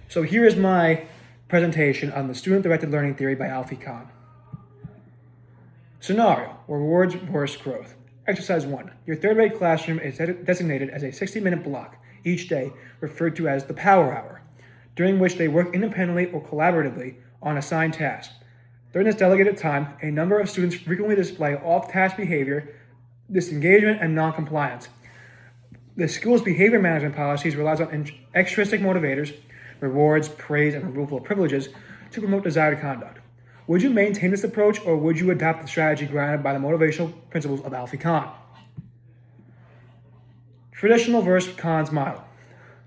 So here is my presentation on the student-directed learning theory by Alfie Kohn. Scenario: rewards versus growth. Exercise 1. Your third-grade classroom is designated as a 60-minute block each day, referred to as the power hour, during which they work independently or collaboratively on assigned tasks. During this delegated time, a number of students frequently display off-task behavior, disengagement, and non-compliance. The school's behavior management policies relies on extrinsic motivators, rewards, praise, and removal of privileges to promote desired conduct. Would you maintain this approach, or would you adopt the strategy grounded by the motivational principles of Alfie Kohn? Traditional versus Kohn's model.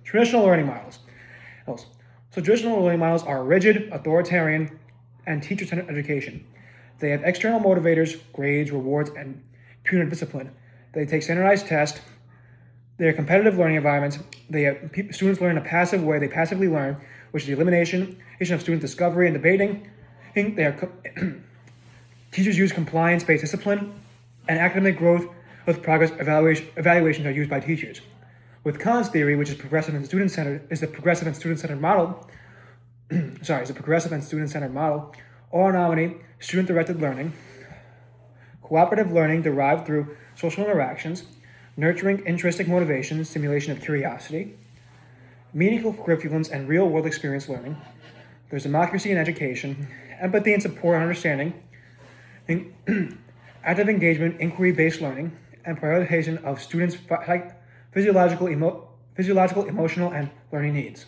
Traditional learning models. So traditional learning models are rigid, authoritarian, and teacher-centered education. They have external motivators, grades, rewards, and punitive discipline. They take standardized tests. They are competitive learning environments. Students learn in a passive way. They passively learn, which is the elimination of student discovery and debating. Teachers use compliance-based discipline, and academic growth with progress evaluations are used by teachers. With Kohn's theory, which is progressive and student-centered model, autonomy, student-directed learning, cooperative learning derived through social interactions, nurturing intrinsic motivation, stimulation of curiosity, meaningful curriculums and real-world experience learning. There's democracy in education, empathy and support and understanding, active engagement, inquiry-based learning, and prioritization of students' physiological, emotional, and learning needs.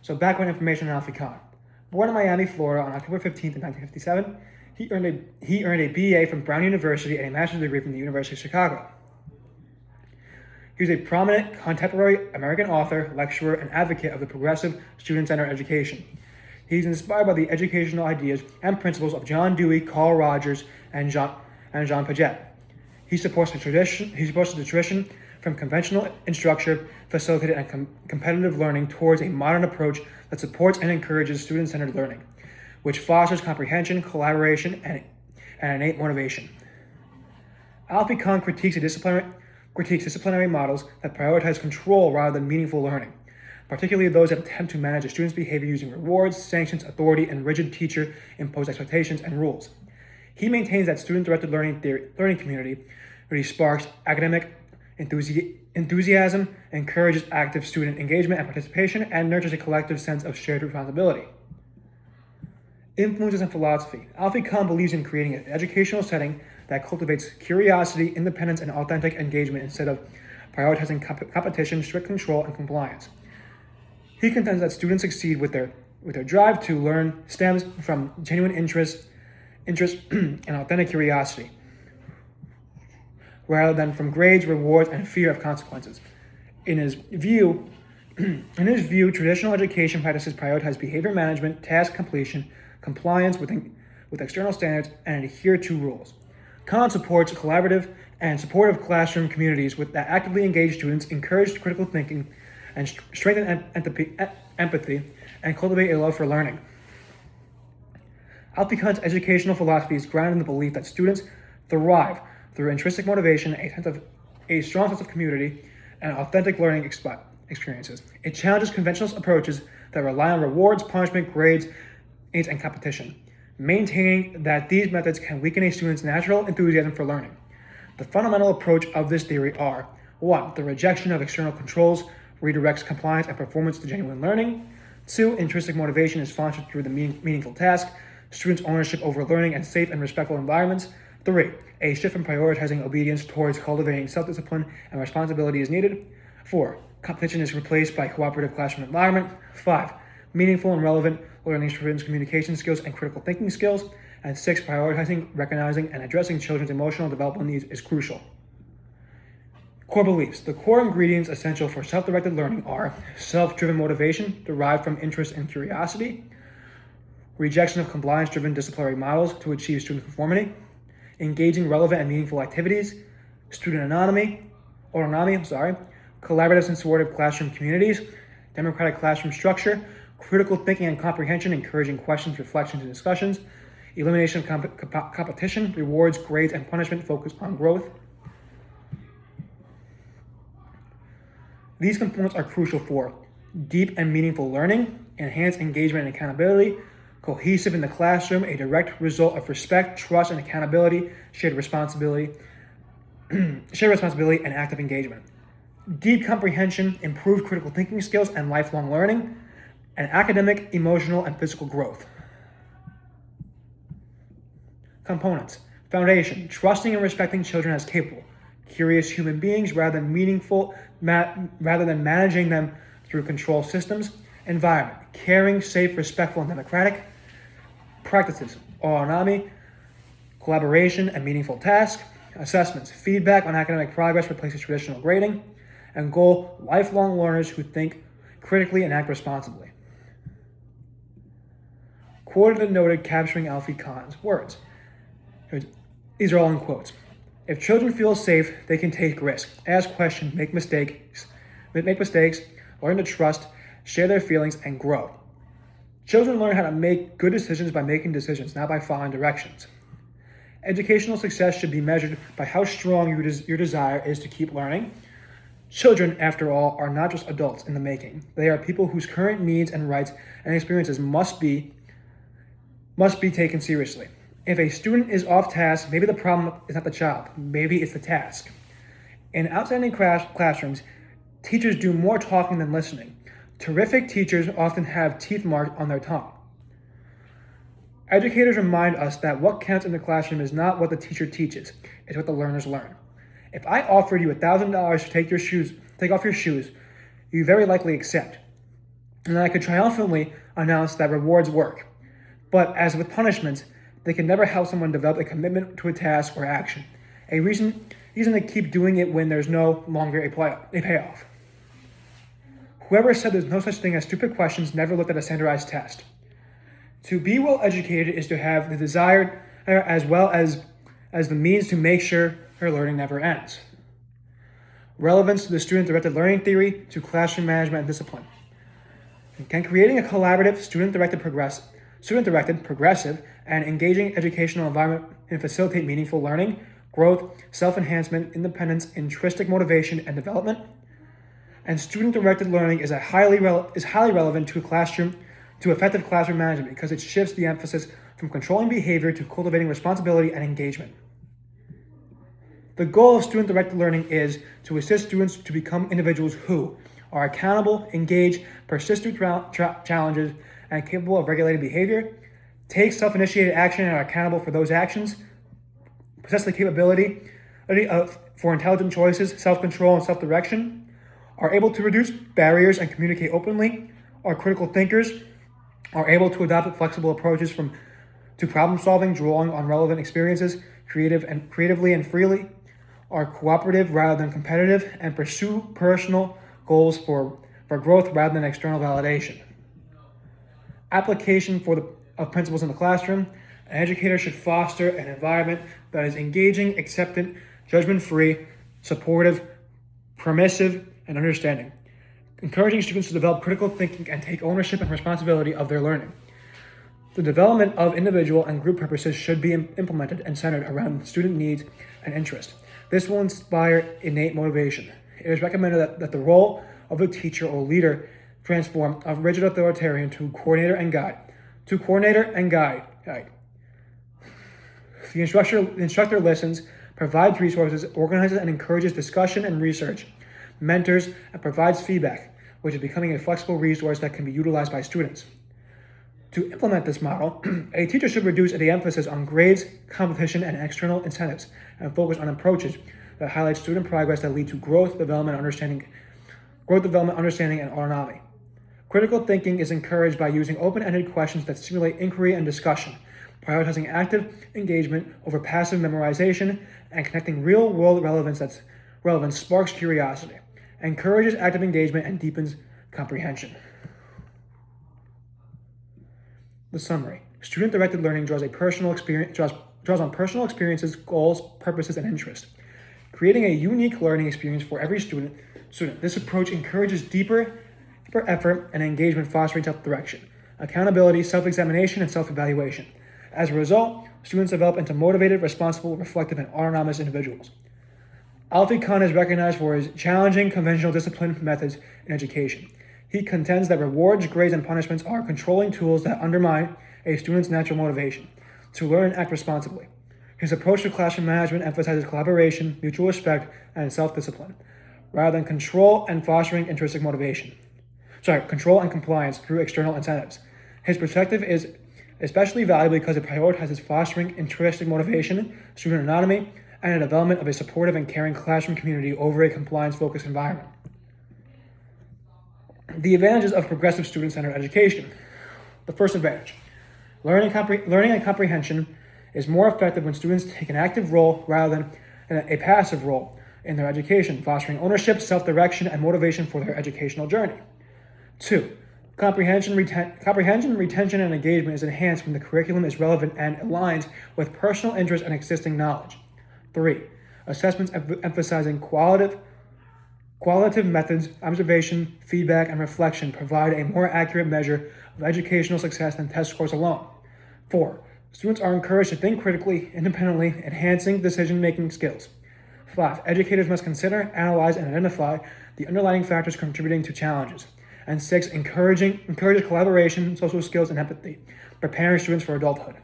So background information on Alfie Kohn. Born in Miami, Florida on October 15th, 1957, he earned a BA from Brown University and a master's degree from the University of Chicago. He was a prominent contemporary American author, lecturer, and advocate of the progressive student-centered education. He's inspired by the educational ideas and principles of John Dewey, Carl Rogers, and Jean Piaget. He supports the tradition from conventional instruction, facilitated and competitive learning towards a modern approach that supports and encourages student-centered learning, which fosters comprehension, collaboration, and innate motivation. Alfie Kohn critiques disciplinary models that prioritize control rather than meaningful learning, particularly those that attempt to manage a student's behavior using rewards, sanctions, authority, and rigid teacher-imposed expectations and rules. He maintains that student-directed learning community really sparks academic enthusiasm, encourages active student engagement and participation, and nurtures a collective sense of shared responsibility. Influences and philosophy. Alfie Kohn believes in creating an educational setting that cultivates curiosity, independence, and authentic engagement instead of prioritizing competition, strict control, and compliance. He contends that students succeed with their drive to learn stems from genuine interest and authentic curiosity, rather than from grades, rewards, and fear of consequences. In his view, traditional education practices prioritize behavior management, task completion, compliance with external standards, and adhere to rules. Kohn supports collaborative and supportive classroom communities that actively engage students, encourage critical thinking, and strengthen empathy, and cultivate a love for learning. Alfie Kohn's educational philosophy is grounded in the belief that students thrive through intrinsic motivation, a strong sense of community, and authentic learning experiences. It challenges conventional approaches that rely on rewards, punishment, grades, aids, and competition, maintaining that these methods can weaken a student's natural enthusiasm for learning. The fundamental approach of this theory are: 1. The rejection of external controls redirects compliance and performance to genuine learning. 2. Intrinsic motivation is fostered through the meaningful task, students' ownership over learning, and safe and respectful environments. 3. A shift from prioritizing obedience towards cultivating self-discipline and responsibility is needed. 4. Competition is replaced by cooperative classroom environment. 5. Meaningful and relevant learning students' communication skills and critical thinking skills. And 6. Prioritizing, recognizing, and addressing children's emotional developmental needs is crucial. Core beliefs. The core ingredients essential for self-directed learning are self-driven motivation derived from interest and curiosity, rejection of compliance-driven disciplinary models to achieve student conformity, engaging relevant and meaningful activities, student autonomy, collaborative and supportive classroom communities, democratic classroom structure, critical thinking and comprehension, encouraging questions, reflections, and discussions, elimination of competition, rewards, grades, and punishment focused on growth. These components are crucial for deep and meaningful learning, enhanced engagement and accountability, cohesive in the classroom, a direct result of respect, trust, and accountability, shared responsibility, and active engagement. Deep comprehension, improved critical thinking skills and lifelong learning, and academic, emotional, and physical growth. Components. Foundation, trusting and respecting children as capable, curious human beings rather than managing them through control systems. Environment, caring, safe, respectful, and democratic. Practices, autonomy, collaboration, and meaningful tasks. Assessments, feedback on academic progress replaces traditional grading. And goal, lifelong learners who think critically and act responsibly. Quoted and noted, capturing Alfie Kohn's words. These are all in quotes. If children feel safe, they can take risks, ask questions, make mistakes, learn to trust, share their feelings, and grow. Children learn how to make good decisions by making decisions, not by following directions. Educational success should be measured by how strong your desire is to keep learning. Children, after all, are not just adults in the making. They are people whose current needs and rights and experiences must be taken seriously. If a student is off task, maybe the problem is not the child, maybe it's the task. In outstanding classrooms, teachers do more talking than listening. Terrific teachers often have teeth marks on their tongue. Educators remind us that what counts in the classroom is not what the teacher teaches, it's what the learners learn. If I offered you $1,000 to take off your shoes, you very likely accept. And then I could triumphantly announce that rewards work. But as with punishments, they can never help someone develop a commitment to a task or action. A reason to keep doing it when there's no longer a payoff. Whoever said there's no such thing as stupid questions never looked at a standardized test. To be well educated is to have the desire as well as the means to make sure her learning never ends. Relevance to the student-directed learning theory, to classroom management and discipline. Can creating a collaborative, student-directed, progressive, and engaging educational environment and facilitate meaningful learning, growth, self-enhancement, independence, intrinsic motivation, and development. And student-directed learning is highly relevant to effective classroom management because it shifts the emphasis from controlling behavior to cultivating responsibility and engagement. The goal of student-directed learning is to assist students to become individuals who are accountable, engaged, persist through challenges, and capable of regulating behavior, take self-initiated action and are accountable for those actions, possess the capability for intelligent choices, self-control, and self-direction, are able to reduce barriers and communicate openly, are critical thinkers, are able to adopt flexible approaches to problem-solving, drawing on relevant experiences, creatively and freely, are cooperative rather than competitive, and pursue personal goals for growth rather than external validation. Application of principles in the classroom. An educator should foster an environment that is engaging, acceptant, judgment-free, supportive, permissive, and understanding, encouraging students to develop critical thinking and take ownership and responsibility of their learning. The development of individual and group purposes should be implemented and centered around student needs and interest. This will inspire innate motivation. It is recommended that the role of a teacher or leader transform a rigid authoritarian to coordinator and guide. The instructor listens, provides resources, organizes and encourages discussion and research, mentors, and provides feedback, which is becoming a flexible resource that can be utilized by students. To implement this model, a teacher should reduce the emphasis on grades, competition, and external incentives, and focus on approaches that highlight student progress that lead to growth, development, understanding, and autonomy. Critical thinking is encouraged by using open-ended questions that stimulate inquiry and discussion, prioritizing active engagement over passive memorization, and connecting real-world relevance sparks curiosity, encourages active engagement, and deepens comprehension. The summary. Student-directed learning draws on personal experiences, goals, purposes, and interests, creating a unique learning experience for every student. This approach encourages deeper effort and engagement, fostering self-direction, accountability, self-examination, and self-evaluation. As a result, students develop into motivated, responsible, reflective, and autonomous individuals. Alfie Kohn is recognized for his challenging conventional discipline methods in education. He contends that rewards, grades, and punishments are controlling tools that undermine a student's natural motivation to learn and act responsibly. His approach to classroom management emphasizes collaboration, mutual respect, and self-discipline, rather than control and fostering intrinsic motivation. Control and compliance through external incentives. His perspective is especially valuable because it prioritizes fostering intrinsic motivation, student autonomy, and the development of a supportive and caring classroom community over a compliance-focused environment. The advantages of progressive student-centered education. The first advantage: learning and comprehension is more effective when students take an active role rather than a passive role in their education, fostering ownership, self-direction, and motivation for their educational journey. 2. Comprehension, retention, and engagement is enhanced when the curriculum is relevant and aligns with personal interest and existing knowledge. 3. Assessments emphasizing qualitative methods, observation, feedback, and reflection provide a more accurate measure of educational success than test scores alone. 4. Students are encouraged to think critically, independently, enhancing decision-making skills. 5. Educators must consider, analyze, and identify the underlying factors contributing to challenges. And 6. Encourages collaboration, social skills, and empathy, preparing students for adulthood.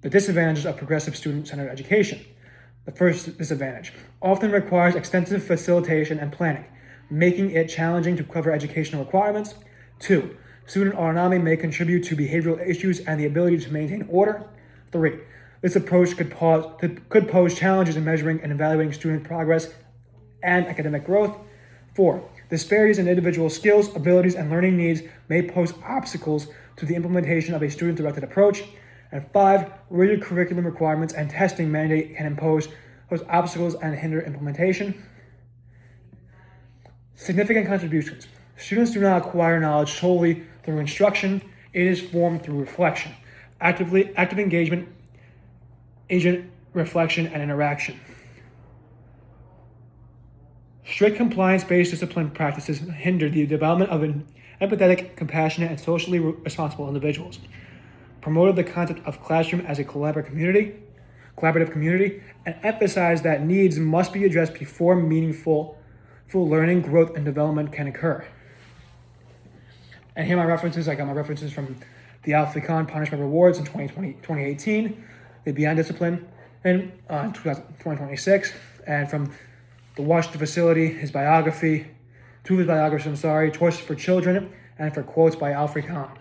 The disadvantages of progressive student-centered education. The first disadvantage: often requires extensive facilitation and planning, making it challenging to cover educational requirements. 2. Student autonomy may contribute to behavioral issues and the ability to maintain order. 3. This approach could pose challenges in measuring and evaluating student progress and academic growth. 4. Disparities in individual skills, abilities, and learning needs may pose obstacles to the implementation of a student-directed approach. And 5. Rigid curriculum requirements and testing mandate can impose obstacles and hinder implementation. Significant contributions. Students do not acquire knowledge solely through instruction. It is formed through reflection, active engagement, agent reflection, and interaction. Strict compliance-based discipline practices hinder the development of empathetic, compassionate, and socially responsible individuals. Promoted the concept of classroom as a collaborative community, and emphasized that needs must be addressed before meaningful learning, growth, and development can occur. And here are my references. I got my references from the Alfie Kohn Punishment Rewards in 2018, the Beyond Discipline in 2026, and from the Washington Facility, his biography, two of his biographies, Choices for Children, and for quotes by Alfie Kohn.